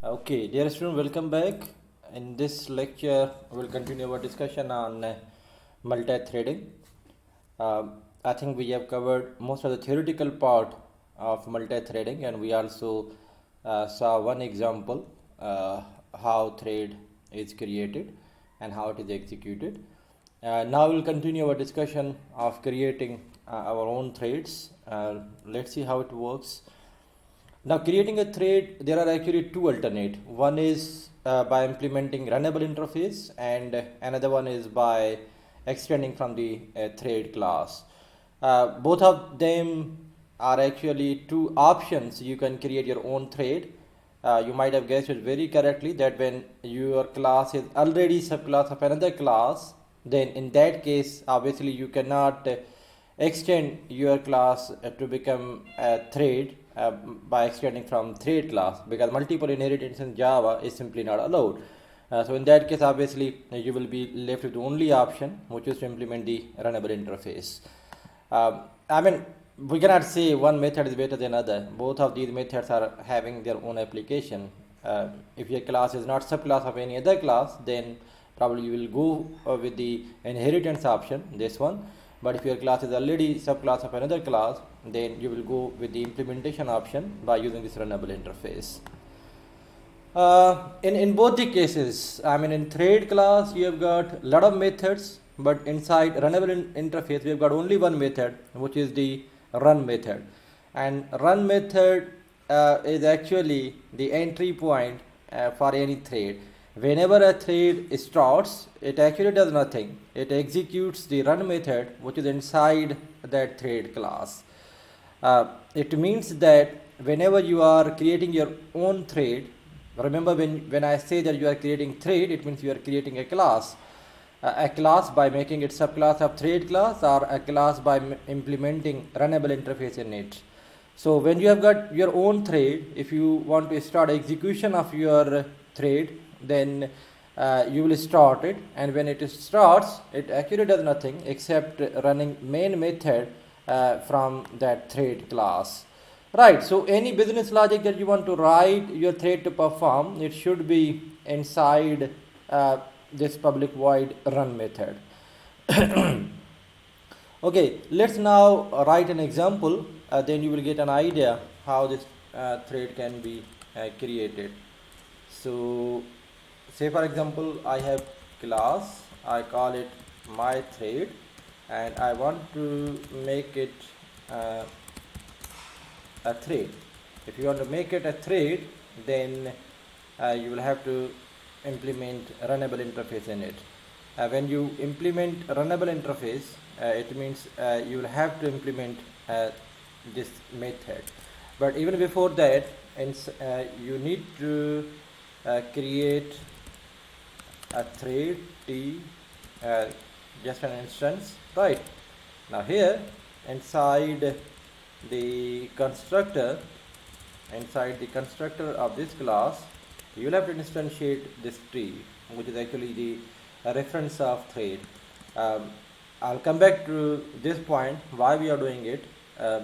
Okay, dear student, welcome back. In this lecture, we'll continue our discussion on multi-threading. I think we have covered most of the theoretical part of multi-threading, and we also saw one example how thread is created and how it is executed. Now we'll continue our discussion of creating our own threads. Let's see how it works. Now, creating a thread, there are actually two alternate. One is by implementing runnable interface, and another one is by extending from the thread class. Both of them are actually two options. You can create your own thread. You might have guessed it very correctly that when your class is already subclass of another class, then in that case, obviously you cannot extend your class to become a thread by extending from thread class, because multiple inheritance in Java is simply not allowed. So in that case, obviously you will be left with the only option, which is to implement the runnable interface. I mean, we cannot say one method is better than other. Both of these methods are having their own application. If your class is not subclass of any other class, then probably you will go with the inheritance option, this one. But if your class is already subclass of another class, then you will go with the implementation option by using this runnable interface. In both the cases, I mean, in thread class you have got a lot of methods, but inside runnable interface we have got only one method, which is the run method. And run method is actually the entry point for any thread. Whenever a thread starts, it actually does nothing. It executes the run method, which is inside that thread class. It means that whenever you are creating your own thread, remember when I say that you are creating thread, it means you are creating a class. A class by making it subclass of thread class, or a class by implementing runnable interface in it. So when you have got your own thread, if you want to start execution of your thread, then you will start it, and when it starts, it actually does nothing except running main method from that thread class. Right, so any business logic that you want to write your thread to perform, it should be inside this public void run method. Okay, let's now write an example, then you will get an idea how this thread can be created. So say for example, I have class, I call it my thread, and I want to make it a thread. If you want to make it a thread, then you will have to implement runnable interface in it. When you implement runnable interface, it means you will have to implement this method. But even before that, you need to create a thread t, just an instance, right? Now here inside the constructor of this class, you will have to instantiate this tree, which is actually the reference of thread. I'll come back to this point why we are doing it,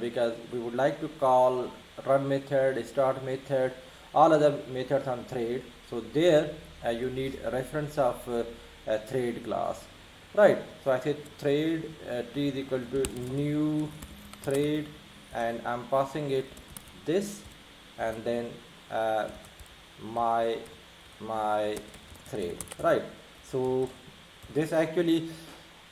because we would like to call run method, start method, all other methods on thread. So there you need a reference of a thread class, right? So I say thread t is equal to new thread, and I'm passing it this, and then my thread, right? So this actually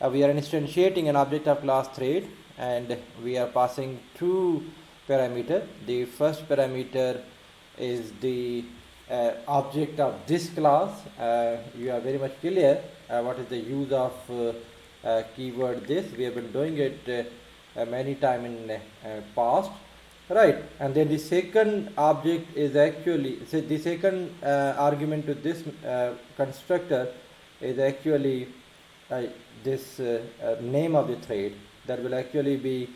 we are instantiating an object of class thread, and we are passing two parameter. The first parameter is the object of this class. You are very much clear what is the use of keyword this. We have been doing it many time in past, right? And then the second object is actually, so the second argument to this constructor is actually this name of the thread that will actually be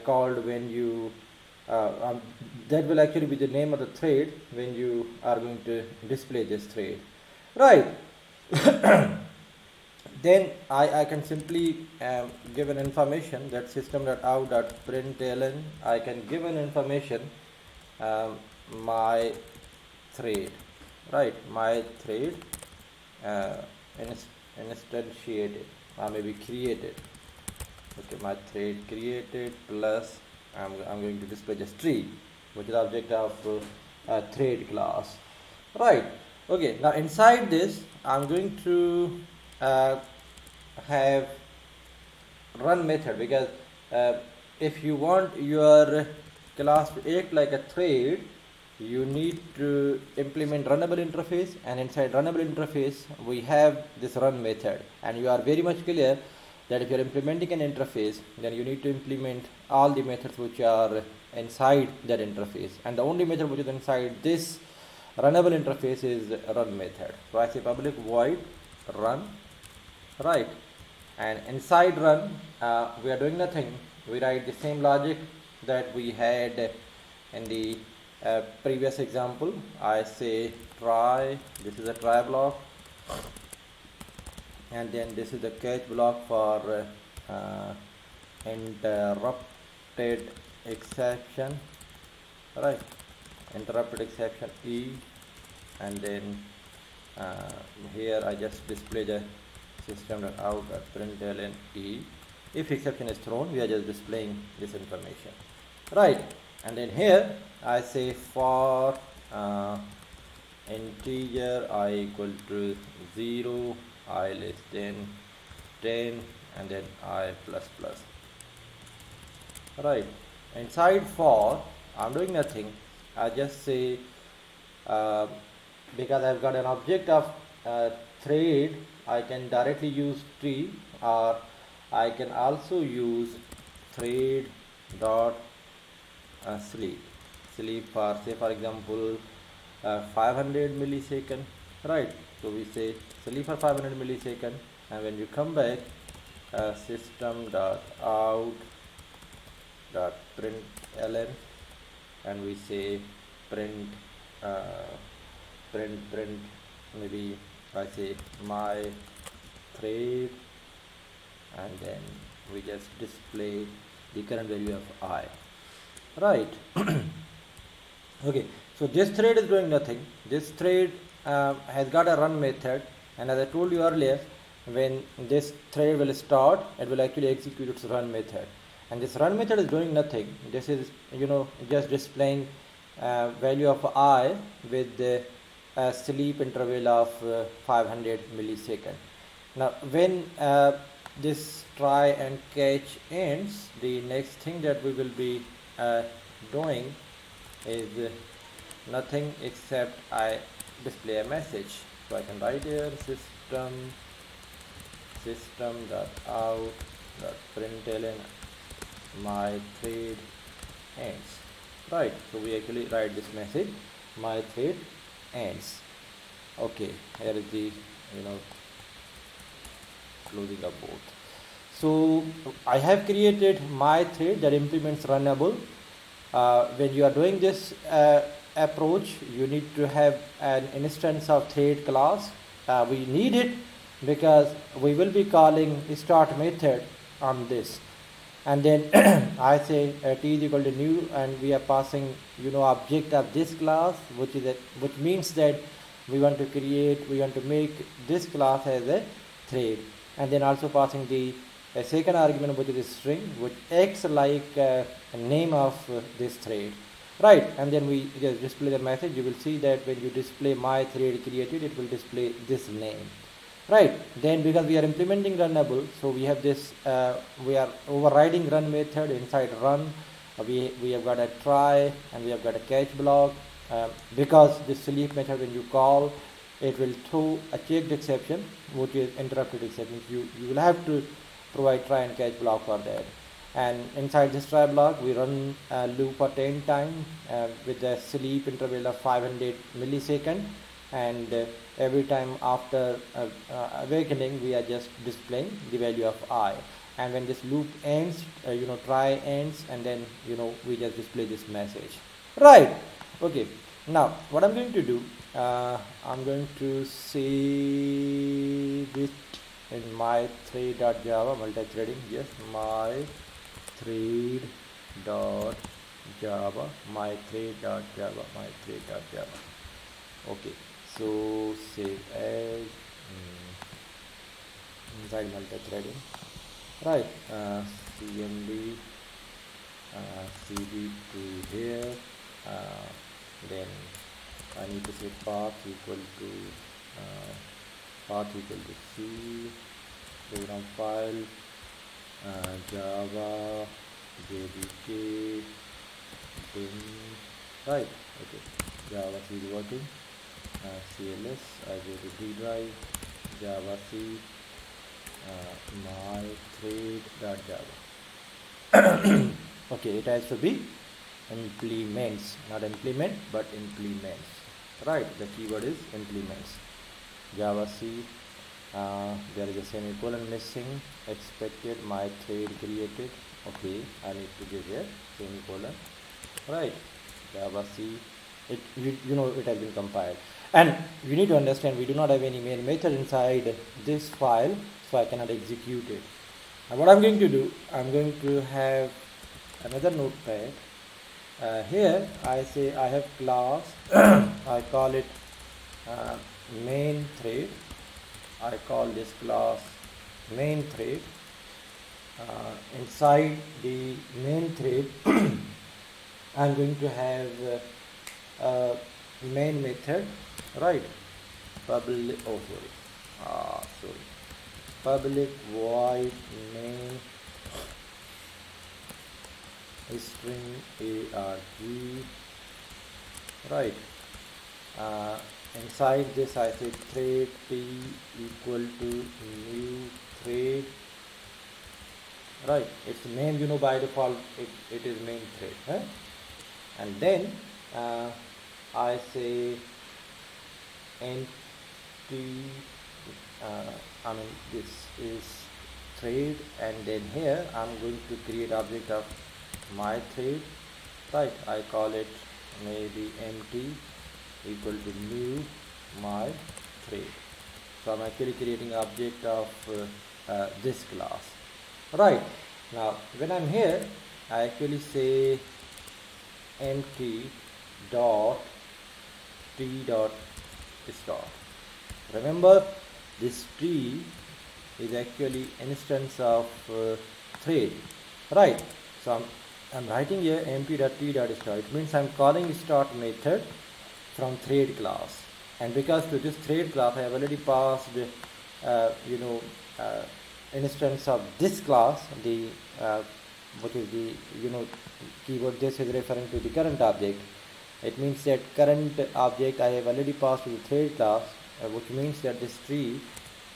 called when you that will actually be the name of the thread when you are going to display this thread, right? Then I can simply give an information that system.out.println. I can give an information my thread, right? My thread uh, instantiated or maybe created. Okay, my thread created plus I'm going to display just tree, which is the object of thread class, right? Okay, now inside this I'm going to uh, have run method, because uh, if you want your class to act like a thread, you need to implement runnable interface, and inside runnable interface we have this run method. And you are very much clear that if you are implementing an interface, then you need to implement all the methods which are inside that interface, and the only method which is inside this runnable interface is run method. So I say public void run, right? And inside run we are doing nothing. We write the same logic that we had in the previous example. I say try, this is a try block, and then this is the catch block for interrupted exception, right? Interrupted exception E, and then uh, here I just display the system.out.println E. If exception is thrown, we are just displaying this information, right? And then here I say for integer I equal to 0, I less than 10, and then I plus plus, right? Inside for I'm doing nothing. I just say because I've got an object of thread, I can directly use tree, or I can also use thread dot sleep for, say for example 500 millisecond, right? So we say sleep for 500 millisecond, and when you come back system dot out dot println, and we say print print maybe I say my thread, and then we just display the current value of I, right? Okay, so this thread is doing nothing. This thread has got a run method, and as I told you earlier, when this thread will start, it will actually execute its run method, and this run method is doing nothing. This is just displaying value of I with the sleep interval of 500 millisecond. Now when this try and catch ends, the next thing that we will be doing is nothing except I display a message. So I can write here system dot out dot println my thread ends, right? So we actually write this message, my thread ends. Okay, here is the closing of both. So I have created my thread that implements runnable. When you are doing this approach, you need to have an instance of thread class. We need it because we will be calling start method on this, and then I say t is equal to new, and we are passing object of this class, which means that we want to make this class as a thread, and then also passing the second argument, which is a string, which acts like a name of this thread, right? And then we just display the message. You will see that when you display my thread created, it will display this name, right? Then because we are implementing runnable, so we have this we are overriding run method. Inside run we have got a try, and we have got a catch block, because this sleep method, when you call, it will throw a checked exception, which is interrupted exception. You will have to provide try and catch block for that. And inside this try block we run a loop for 10 times with a sleep interval of 500 millisecond, and every time after awakening we are just displaying the value of I. And when this loop ends, try ends, and then we just display this message, right? Okay, now what I'm going to do, I'm going to save it in my thread.java multi-threading. Yes, my thread.java, my thread.java. Okay, So save as inside multi-threading, right? CMD CD to here, then I need to say path equal to C, program file, Java, JDK, bin, right? Okay, Java C is working, CLS, I go to D drive, Java C, my thread.java. Okay, it has to be implements, not implement but implements, right? The keyword is implements. Java C, there is a semicolon missing, expected, my thread created. Okay, I need to give here semicolon, right? Java C, you know it has been compiled, and you need to understand we do not have any main method inside this file, so I cannot execute it. Now what I'm going to do, I'm going to have another notepad. Here I say I have class I call it main thread. I call this class main thread. Inside the main thread I'm going to have a main method, right? Public public void main string arg, right? Inside this I say thread t equal to new thread, right? Its name, you know, by default it is main thread, right? And then I say empty, I mean this is thread, and then here I'm going to create object of my thread, right? I call it maybe empty equal to new my thread. So I'm actually creating object of this class, right? Now when I'm here I actually say empty dot t dot start. Remember this t is actually instance of thread, right? So I'm writing here empty.t.start. It means I'm calling start method from thread class, and because to this thread class I have already passed instance of this class, the what is the keyword this is referring to the current object. It means that current object I have already passed to the thread class, which means that this tree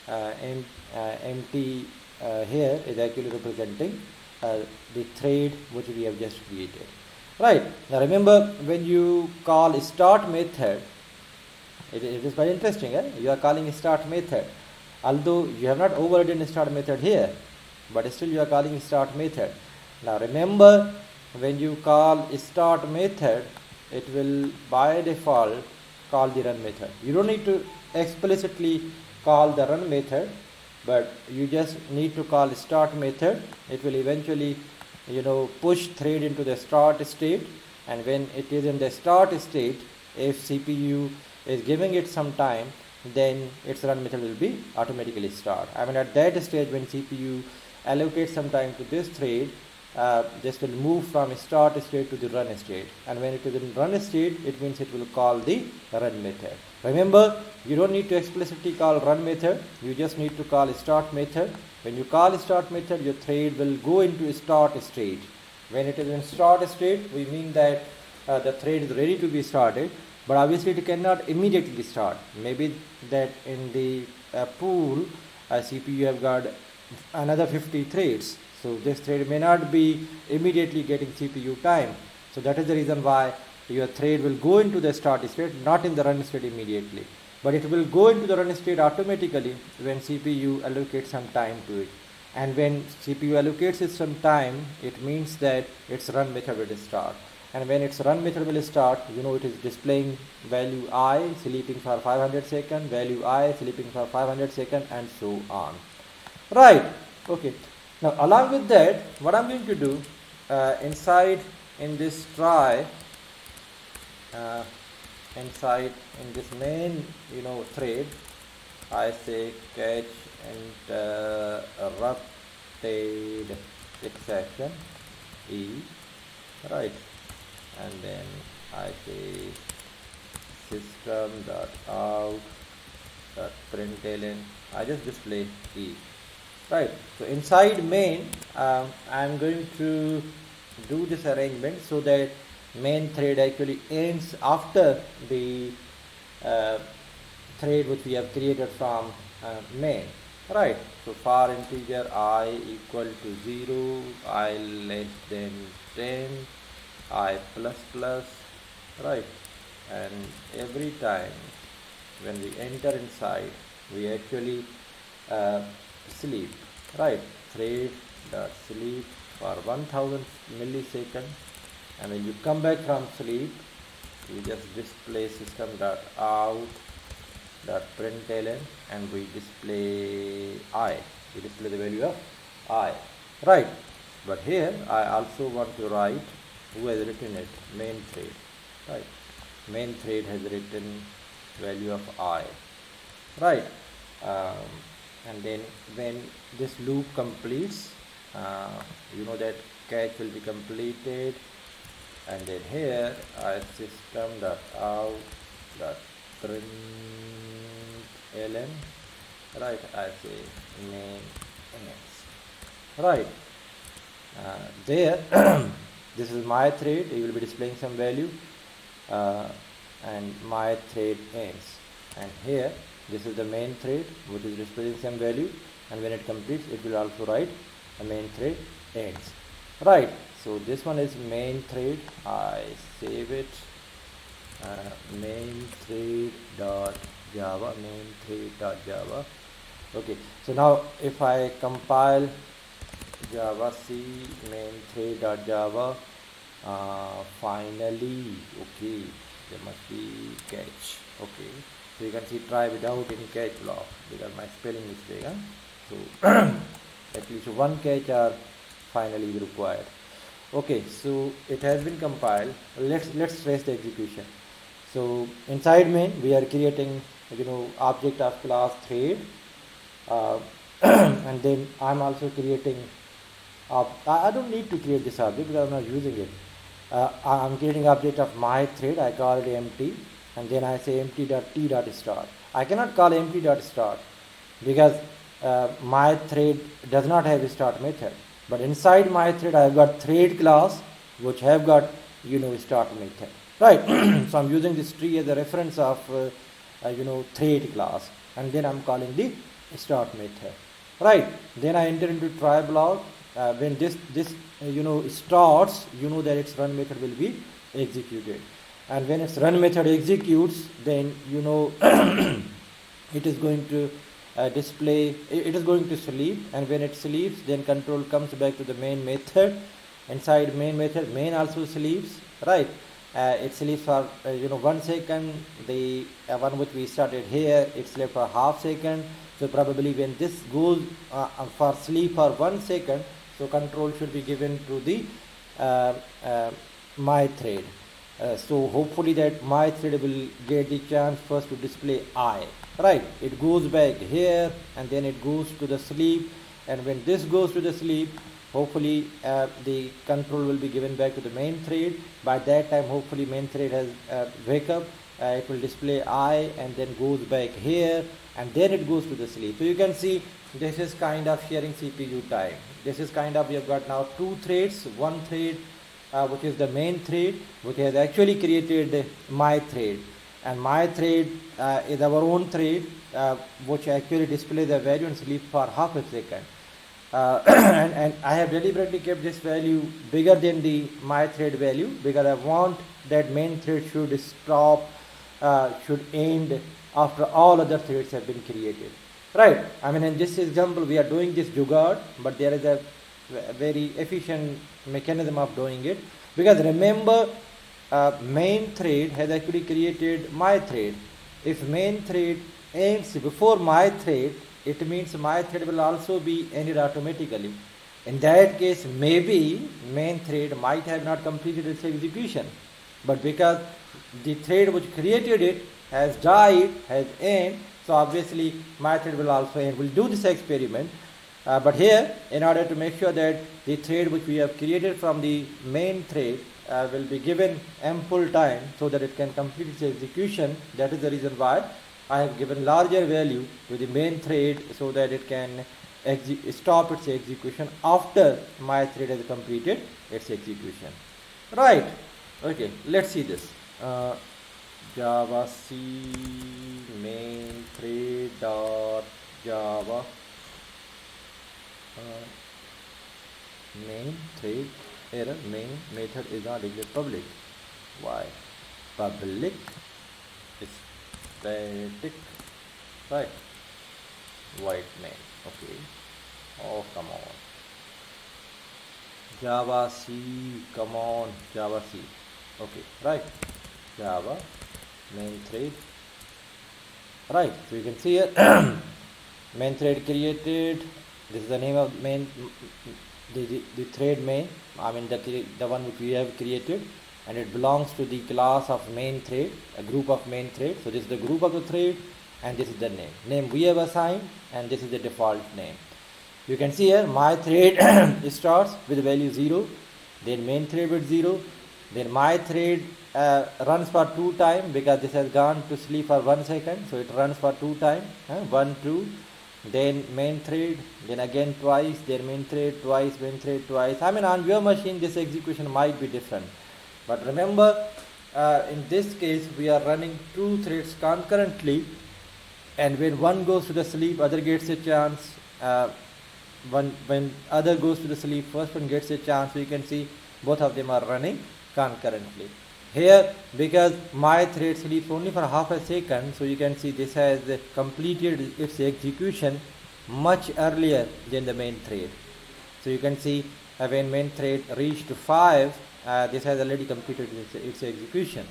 empty here is actually representing the thread which we have just created, right? Now remember, when you call start method, it is very interesting, you are calling start method, although you have not overridden start method here, but still you are calling start method. Now remember, when you call start method, it will by default call the run method. You don't need to explicitly call the run method, but you just need to call start method. It will eventually push thread into the start state, and when it is in the start state, if CPU is giving it some time, then its run method will be automatically start. I mean, at that stage when CPU allocates some time to this thread, this will move from start state to the run state, and when it is in run state, it means it will call the run method. Remember, you don't need to explicitly call run method, you just need to call start method. When you call start method, your thread will go into start state. When it is in start state, we mean that the thread is ready to be started, but obviously it cannot immediately start. Maybe that in the pool CPU have got another 50 threads, so this thread may not be immediately getting CPU time. So that is the reason why your thread will go into the start state, not in the run state immediately, but it will go into the run state automatically when CPU allocates some time to it. And when CPU allocates it some time, it means that its run method will start. And when its run method will start, it is displaying value I sleeping for 500 seconds, value I sleeping for 500 seconds, and so on. Right? Okay. Now along with that, what I'm going to do inside in this try, inside in this main thread, I say catch interrupted exception E, right, and then I say system dot out dot println. I just display E, right. So inside main, I'm going to do this arrangement so that main thread actually ends after the thread which we have created from main, right. So for integer I equal to 0, I less than 10, I plus plus, right, and every time when we enter inside we actually sleep, right, thread dot sleep for 1000 milliseconds, and when you come back from sleep you just display system dot out dot println and we display I, we display the value of I, right. But here I also want to write who has written it, main thread, right, main thread has written value of I, right. And then when this loop completes, that catch will be completed, and then here I system dot out dot println, right, I say main ends, right. There this is my thread, it will be displaying some value, and my thread ends, and here this is the main thread which is displaying some value, and when it completes it will also write the main thread ends, right. So this one is main thread, I save it, main thread dot java, main thread dot java. Okay, so now if I compile java c main thread dot java, finally, okay, there must be catch, okay. So you can see try without any catch block because my spelling mistake, huh? So at least one catch are finally required. Okay, so it has been compiled. Let's trace the execution. So inside main we are creating object of class thread, and then I'm also creating I don't need to create this object because I'm not using it. I'm creating object of my thread, I call it empty, and then I say empty dot t dot start. I cannot call empty dot start because my thread does not have a start method, but inside my thread I have got thread class which have got start method, right. So I'm using this tree as a reference of thread class, and then I'm calling the start method, right. Then I enter into try block. When this starts, that its run method will be executed, and when its run method executes, then it is going to display, it is going to sleep, and when it sleeps then control comes back to the main method. Inside main method main also sleeps, right. It sleeps for 1 second. The one which we started here, it slept for half second, so probably when this goes for sleep for 1 second, so control should be given to the my thread. So hopefully that my thread will get the chance first to display I, right. It goes back here and then it goes to the sleep, and when this goes to the sleep, hopefully the control will be given back to the main thread. By that time hopefully main thread has wake up, it will display I and then goes back here, and then it goes to the sleep. So you can see this is kind of sharing CPU time. This is kind of, we have got now two threads, one thread which is the main thread which has actually created my thread, and my thread is our own thread which actually display the value and sleep for half a second. And I have deliberately kept this value bigger than the my thread value because I want that main thread should stop, should end after all other threads have been created, right. I mean, in this example we are doing this jugaad, but there is a very efficient mechanism of doing it, because remember main thread has actually created my thread. If main thread ends before my thread, it means my thread will also be ended automatically. In that case maybe main thread might have not completed its execution, but because the thread which created it has died, has ended, so obviously my thread will also end. We'll do this experiment. But here, in order to make sure that the thread which we have created from the main thread will be given ample time so that it can complete its execution, that is the reason why I have given larger value to the main thread so that it can stop its execution after my thread has completed its execution. Right. Okay, let's see this. Java C main thread dot Java main thread error main method is not declared public. Why? Public static, right? Void main. Okay. Oh, come on. Java C, come on, Java C. Okay, right. Java main thread. Right. So you can see here main thread created. This is the name of main, the thread main. I mean the one which we have created, and it belongs to the class of main thread, a group of main thread. So this is the group of the thread, and this is the name. Name we have assigned, and this is the default name. You can see here my thread starts with the value 0, then main thread with 0, then my thread runs for 2 times because this has gone to sleep for 1 second, so it runs for 2 times, 1, 2, then main thread, then again twice, then main thread twice, main thread twice. I mean, on your machine this execution might be different, but remember in this case we are running 2 threads concurrently, and when one goes to the sleep, other gets a chance. When other goes to the sleep, first one gets a chance. So you can see both of them are running concurrently. Here, because my thread sleeps only for half a second, so you can see this has completed its execution much earlier than the main thread. So you can see when main thread reached 5, this has already completed its execution,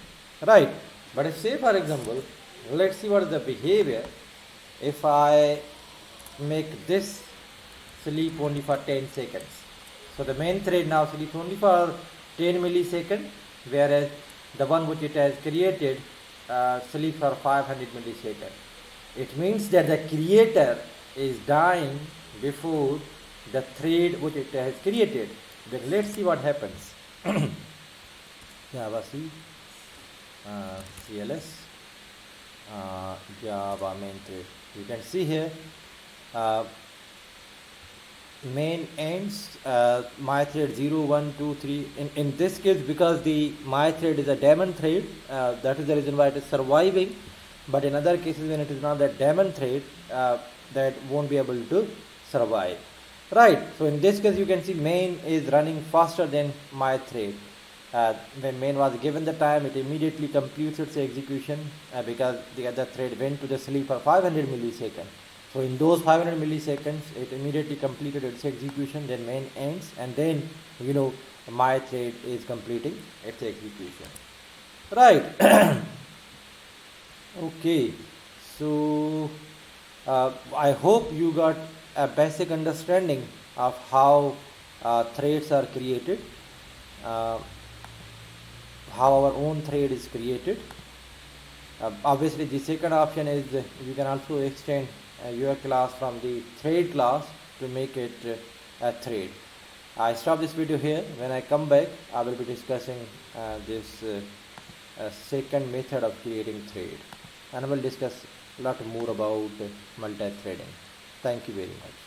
right? But if, say for example, let's see what is the behavior if I make this sleep only for 10 seconds. So the main thread now sleeps only for 10 milliseconds, whereas the one which it has created sleeps for 500 milliseconds. It means that the creator is dying before the thread which it has created. Then let's see what happens. Java C, CLS, Java main thread. You can see here main ends my thread 0, 1, 2, 3. In this case, because the my thread is a daemon thread, that is the reason why it is surviving. But in other cases, when it is not that daemon thread, that won't be able to survive. Right. So in this case, you can see main is running faster than my thread. When main was given the time, it immediately completes its execution because the other thread went to the sleep for 500 milliseconds. So in those 500 milliseconds, it immediately completed its execution, then main ends, and then, my thread is completing its execution. Right. Okay. So I hope you got a basic understanding of how threads are created, how our own thread is created. Obviously, the second option is you can also extend your class from the thread class to make it a thread. I stop this video here. When I come back, I will be discussing this second method of creating thread, and I will discuss a lot more about multi-threading. Thank you very much.